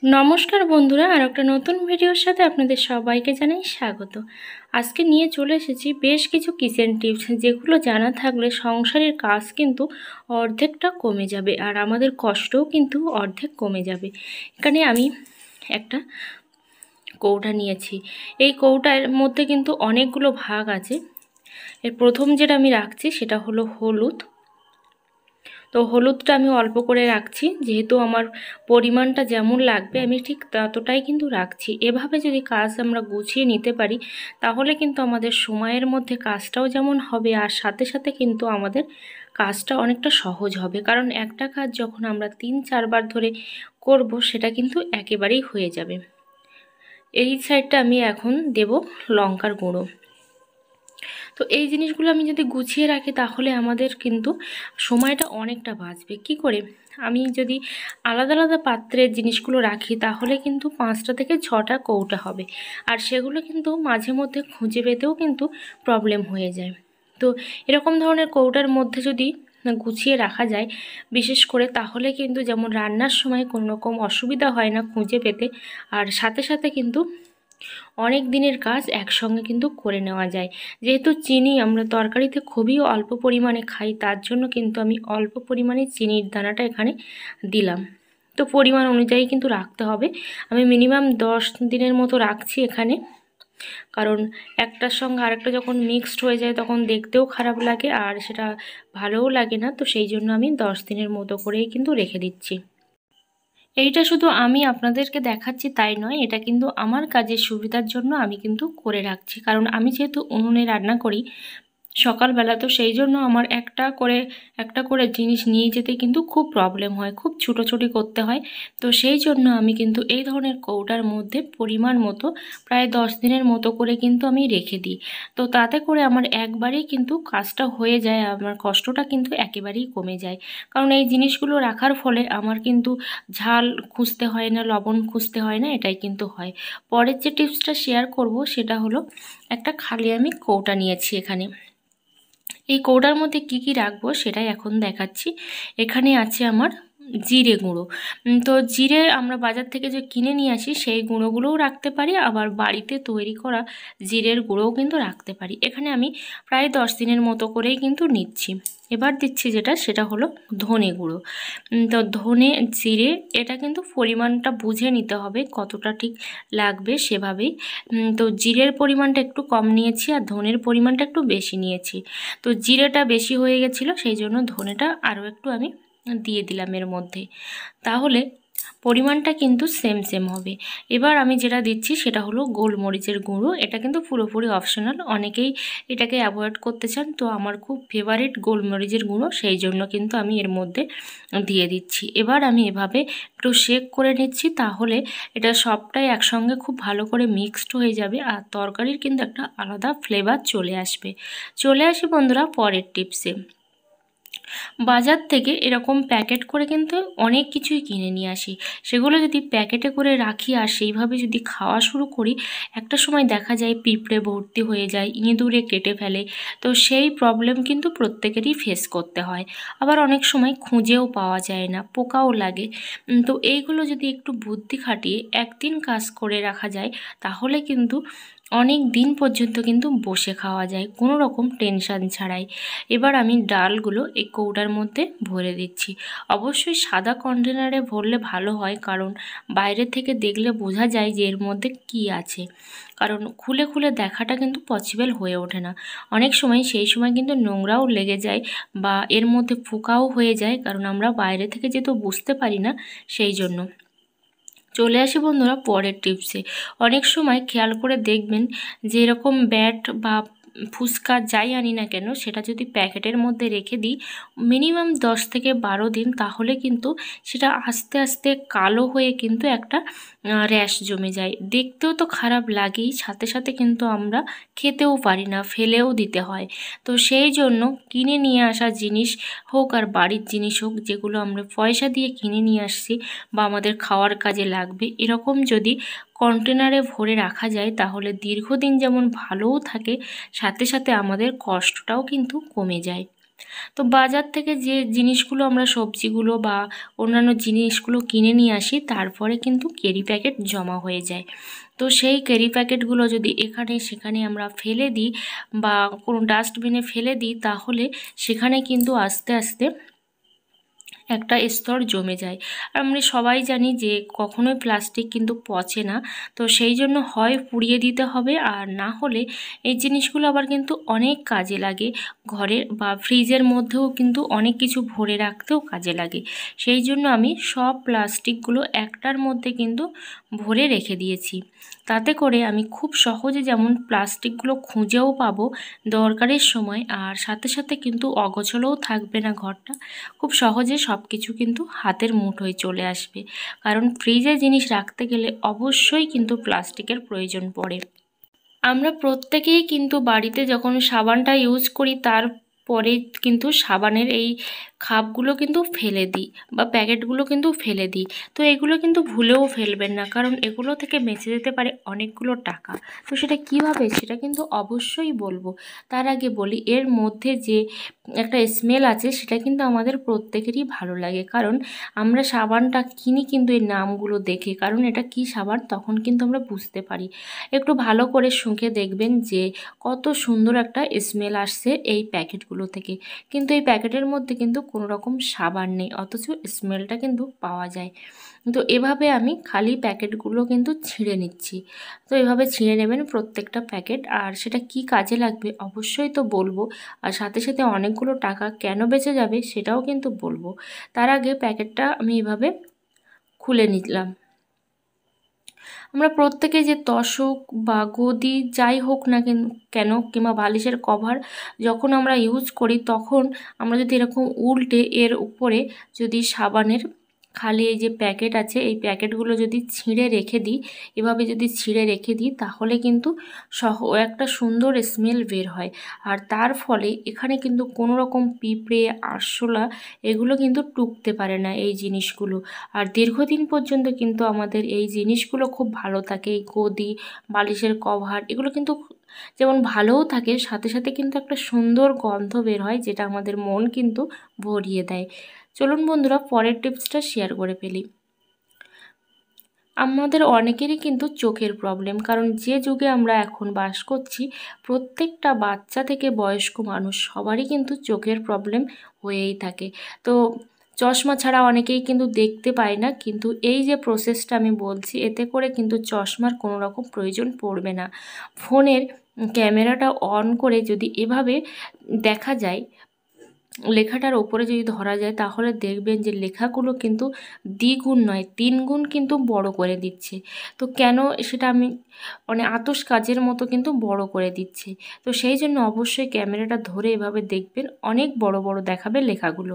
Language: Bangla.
নমস্কার বন্ধুরা, আর একটা নতুন ভিডিওর সাথে আপনাদের সবাইকে জানাই স্বাগত। আজকে নিয়ে চলে এসেছি বেশ কিছু কিচেন টিপস, যেগুলো জানা থাকলে সংসারের কাজ কিন্তু অর্ধেকটা কমে যাবে আর আমাদের কষ্টও কিন্তু অর্ধেক কমে যাবে। এখানে আমি একটা কৌটা নিয়েছি। এই কৌটার মধ্যে কিন্তু অনেকগুলো ভাগ আছে। এর প্রথম যেটা আমি রাখছি সেটা হলো হলুদ। তো হলুদটা আমি অল্প করে রাখছি, যেহেতু আমার পরিমাণটা যেমন লাগবে আমি ঠিক ততটাই কিন্তু রাখছি। এভাবে যদি কাজ আমরা গুছিয়ে নিতে পারি তাহলে কিন্তু আমাদের সময়ের মধ্যে কাজটাও যেমন হবে, আর সাথে সাথে কিন্তু আমাদের কাজটা অনেকটা সহজ হবে। কারণ একটা কাজ যখন আমরা 3-4 বার ধরে করব সেটা কিন্তু একেবারেই হয়ে যাবে। এই সাইডটা আমি এখন দেব লঙ্কার গুঁড়ো। তো এই জিনিসগুলো আমি যদি গুছিয়ে রাখি তাহলে আমাদের কিন্তু সময়টা অনেকটা বাঁচবে। কি করে? আমি যদি আলাদা আলাদা পাত্রে জিনিসগুলো রাখি তাহলে কিন্তু 5টা থেকে 6টা কৌটা হবে, আর সেগুলো কিন্তু মাঝে মধ্যে খুঁজে পেতেও কিন্তু প্রবলেম হয়ে যায়। তো এরকম ধরনের কৌটার মধ্যে যদি গুছিয়ে রাখা যায় বিশেষ করে, তাহলে কিন্তু যেমন রান্নার সময় কোনো রকম অসুবিধা হয় না খুঁজে পেতে, আর সাথে সাথে কিন্তু অনেক দিনের কাজ একসঙ্গে কিন্তু করে নেওয়া যায়। যেহেতু চিনি আমরা তরকারিতে খুবই অল্প পরিমাণে খাই, তার জন্য কিন্তু আমি অল্প পরিমাণে চিনির দানাটা এখানে দিলাম। তো পরিমাণ অনুযায়ী কিন্তু রাখতে হবে। আমি মিনিমাম 10 দিনের মতো রাখছি এখানে, কারণ একটার সঙ্গে আরেকটা যখন মিক্সড হয়ে যায় তখন দেখতেও খারাপ লাগে আর সেটা ভালোও লাগে না। তো সেই জন্য আমি 10 দিনের মতো করেই কিন্তু রেখে দিচ্ছি। এইটা শুধু আমি আপনাদেরকে দেখাচ্ছি তাই নয়, এটা কিন্তু আমার কাজের সুবিধার জন্য আমি কিন্তু করে রাখছি। কারণ আমি যেহেতু উনুনে রান্না করি সকালবেলা, তো সেই জন্য আমার একটা করে জিনিস নিয়ে যেতে কিন্তু খুব প্রবলেম হয়, খুব ছুটোছুটি করতে হয়। তো সেই জন্য আমি কিন্তু এই ধরনের কৌটার মধ্যে পরিমাণ মতো প্রায় 10 দিনের মতো করে কিন্তু আমি রেখে দিই। তো তাতে করে আমার একবারেই কিন্তু কাজটা হয়ে যায়, আমার কষ্টটা কিন্তু একেবারেই কমে যায়। কারণ এই জিনিসগুলো রাখার ফলে আমার কিন্তু ঝাল খুঁজতে হয় না, লবণ খুঁজতে হয় না, এটাই কিন্তু হয়। পরের যে টিপসটা শেয়ার করব সেটা হলো একটা খালি আমি কৌটা নিয়েছি এখানে। এই কৌটার মধ্যে কি কি রাখবো সেটাই এখন দেখাচ্ছি। এখানে আছে আমার জিরে গুঁড়ো। তো জিরে আমরা বাজার থেকে যে কিনে নিয়ে আসি সেই গুঁড়োগুলোও রাখতে পারি, আবার বাড়িতে তৈরি করা জিরের গুঁড়োও কিন্তু রাখতে পারি। এখানে আমি প্রায় 10 দিনের মতো করেই কিন্তু নিচ্ছি। এবার দিচ্ছি সেটা হলো ধনে গুঁড়ো। তো ধনে জিরে এটা কিন্তু পরিমাণটা বুঝে নিতে হবে কতটা ঠিক লাগবে সেভাবেই। তো জিরের পরিমাণটা একটু কম নিয়েছি আর ধনের পরিমাণটা একটু বেশি নিয়েছি। তো জিরেটা বেশি হয়ে গেছিলো সেই জন্য ধনেটা আরও একটু আমি দিয়ে দিলাম এর মধ্যে, তাহলে পরিমাণটা কিন্তু সেম হবে। এবার আমি যেটা দিচ্ছি সেটা হলো গোলমরিচের গুঁড়ো। এটা কিন্তু পুরোপুরি অপশনাল, অনেকেই এটাকে অ্যাভয়েড করতে চান, তো আমার খুব ফেভারিট গোলমরিচের গুঁড়ো, সেই জন্য কিন্তু আমি এর মধ্যে দিয়ে দিচ্ছি। এবার আমি এভাবে একটু শেক করে নিচ্ছি, তাহলে এটা সবটাই একসঙ্গে খুব ভালো করে মিক্সড হয়ে যাবে আর তরকারির কিন্তু একটা আলাদা ফ্লেভার চলে আসবে। চলে আসি বন্ধুরা পরের টিপসে। বাজার থেকে এরকম প্যাকেট করে কিন্তু অনেক কিছুই কিনে নিয়ে আসি, সেগুলো যদি প্যাকেটে করে রাখি আর সেইভাবে যদি খাওয়া শুরু করি, একটা সময় দেখা যায় পিঁপড়ে ভর্তি হয়ে যায়, ইঁদুরে কেটে ফেলে। তো সেই প্রবলেম কিন্তু প্রত্যেকেরই ফেস করতে হয়। আবার অনেক সময় খুঁজেও পাওয়া যায় না, পোকাও লাগে। তো এইগুলো যদি একটু বুদ্ধি খাটিয়ে একদিন কাজ করে রাখা যায় তাহলে কিন্তু অনেক দিন পর্যন্ত কিন্তু বসে খাওয়া যায় কোনো রকম টেনশান ছাড়াই। এবার আমি ডালগুলো এই কৌটার মধ্যে ভরে দিচ্ছি। অবশ্যই সাদা কন্টেনারে ভরলে ভালো হয়, কারণ বাইরে থেকে দেখলে বোঝা যায় যে এর মধ্যে কি আছে। কারণ খুলে খুলে দেখাটা কিন্তু পসিবল হয়ে ওঠে না। অনেক সময় সেই সময় কিন্তু নোংরাও লেগে যায় বা এর মধ্যে পোকাও হয়ে যায়, কারণ আমরা বাইরে থেকে যেহেতু বুঝতে পারি না সেই জন্য। চলে আসি বন্ধুরা পরের টিপসে। অনেক সময় খেয়াল করে দেখবেন যে এরকম ব্যাট বা ফুচকা যাই আনি না কেন সেটা যদি প্যাকেটের মধ্যে রেখে দিই মিনিমাম 10 থেকে 12 দিন, তাহলে কিন্তু সেটা আস্তে আস্তে কালো হয়ে কিন্তু একটা র্যাশ জমে যায়। দেখতেও তো খারাপ লাগেই, সাথে সাথে কিন্তু আমরা খেতেও পারি না, ফেলেও দিতে হয়। তো সেই জন্য কিনে নিয়ে আসা জিনিস হোক আর বাড়ির জিনিস হোক, যেগুলো আমরা পয়সা দিয়ে কিনে নিয়ে আসছি বা আমাদের খাওয়ার কাজে লাগবে, এরকম যদি কন্টেনারে ভরে রাখা যায় তাহলে দীর্ঘদিন যেমন ভালোও থাকে, সাথে সাথে আমাদের কষ্টটাও কিন্তু কমে যায়। তো বাজার থেকে যে জিনিসগুলো আমরা সবজিগুলো বা অন্যান্য জিনিসগুলো কিনে নিয়ে আসি, তারপরে কিন্তু ক্যারি প্যাকেট জমা হয়ে যায়। তো সেই ক্যারি প্যাকেটগুলো যদি এখানে সেখানে আমরা ফেলে দিই বা কোনো ডাস্টবিনে ফেলে দিই, তাহলে সেখানে কিন্তু আস্তে আস্তে একটা স্তর জমে যায়। আর আমরা সবাই জানি যে কখনোই প্লাস্টিক কিন্তু পচে না। তো সেই জন্য হয় পুড়িয়ে দিতে হবে, আর না হলে এই জিনিসগুলো আবার কিন্তু অনেক কাজে লাগে। ঘরের বা ফ্রিজের মধ্যেও কিন্তু অনেক কিছু ভরে রাখতেও কাজে লাগে। সেই জন্য আমি সব প্লাস্টিকগুলো একটার মধ্যে কিন্তু ভরে রেখে দিয়েছি। তাতে করে আমি খুব সহজে যেমন প্লাস্টিকগুলো খুঁজেও পাবো দরকারের সময়, আর সাথে সাথে কিন্তু অগোছালোও থাকবে না ঘরটা। খুব সহজে সব কিছু কিন্তু হাতের মুঠোয় চলে আসবে। কারণ ফ্রিজে জিনিস রাখতে গেলে অবশ্যই কিন্তু প্লাস্টিকের প্রয়োজন পড়ে। আমরা প্রত্যেকেই কিন্তু বাড়িতে যখন সাবানটা ইউজ করি, তারপরে কিন্তু সাবানের এই খাপগুলো কিন্তু ফেলে দিই বা প্যাকেটগুলো কিন্তু ফেলে দিই। তো এগুলো কিন্তু ভুলেও ফেলবেন না, কারণ এগুলো থেকে বেঁচে যেতে পারে অনেকগুলো টাকা। তো সেটা কিভাবে, সেটা কিন্তু অবশ্যই বলবো। তার আগে বলি, এর মধ্যে যে একটা স্মেল আছে সেটা কিন্তু আমাদের প্রত্যেকেরই ভালো লাগে। কারণ আমরা সাবানটা কিনি কিন্তু এই নামগুলো দেখে, কারণ এটা কি সাবান তখন কিন্তু আমরা বুঝতে পারি। একটু ভালো করে শুঁকে দেখবেন যে কত সুন্দর একটা স্মেল আসছে এই প্যাকেটগুলো থেকে। কিন্তু এই প্যাকেটের মধ্যে কিন্তু কোনো রকম সাবান নেই, অথচ স্মেলটা কিন্তু পাওয়া যায়। তো এভাবে আমি খালি প্যাকেটগুলো কিন্তু ছিঁড়ে নিচ্ছি। তো এভাবে ছিঁড়ে নেবেন প্রত্যেকটা প্যাকেট। আর সেটা কি কাজে লাগবে অবশ্যই তো বলবো, আর সাথে সাথে অনেকগুলো টাকা কেন বেঁচে যাবে সেটাও কিন্তু বলবো। তার আগে প্যাকেটটা আমি এভাবে খুলে নিলাম। আমরা প্রত্যেকে যে তোশক বা গদি যাই হোক না কেন, কিংবা বালিশের কভার যখন আমরা ইউজ করি, তখন আমরা যদি এরকম উল্টে এর উপরে যদি সাবানের খালি এই যে প্যাকেট আছে এই প্যাকেটগুলো যদি ছিঁড়ে রেখে দিই, এভাবে যদি ছিঁড়ে রেখে দিই, তাহলে কিন্তু একটা সুন্দর স্মেল বের হয়। আর তার ফলে এখানে কিন্তু কোনো রকম পিঁপড়ে, আরশোলা এগুলো কিন্তু টুকতে পারে না এই জিনিসগুলো। আর দীর্ঘদিন পর্যন্ত কিন্তু আমাদের এই জিনিসগুলো খুব ভালো থাকে। এই গদি, বালিশের কভার এগুলো কিন্তু যেমন ভালোও থাকে, সাথে সাথে কিন্তু একটা সুন্দর গন্ধ বের হয়, যেটা আমাদের মন কিন্তু ভরিয়ে দেয়। চলুন বন্ধুরা, পরের টিপসটা শেয়ার করে ফেলি। আমাদের অনেকেরই কিন্তু চোখের প্রবলেম, কারণ যে যুগে আমরা এখন বাস করছি, প্রত্যেকটা বাচ্চা থেকে বয়স্ক মানুষ সবারই কিন্তু চোখের প্রবলেম হয়েই থাকে। তো চশমা ছাড়া অনেকেই কিন্তু দেখতে পায় না, কিন্তু এই যে প্রসেসটা আমি বলছি, এতে করে কিন্তু চশমার কোনো রকম প্রয়োজন পড়বে না। ফোনের ক্যামেরাটা অন করে যদি এভাবে দেখা যায়, লেখাটার ওপরে যদি ধরা যায়, তাহলে দেখবেন যে লেখাগুলো কিন্তু দ্বিগুণ নয় 3 গুণ কিন্তু বড় করে দিচ্ছে। তো কেন সেটা আমি আতশ কাজের মতো কিন্তু বড় করে দিচ্ছে। তো সেই জন্য অবশ্যই ক্যামেরাটা ধরে এভাবে দেখবেন, অনেক বড় বড় দেখাবে লেখাগুলো।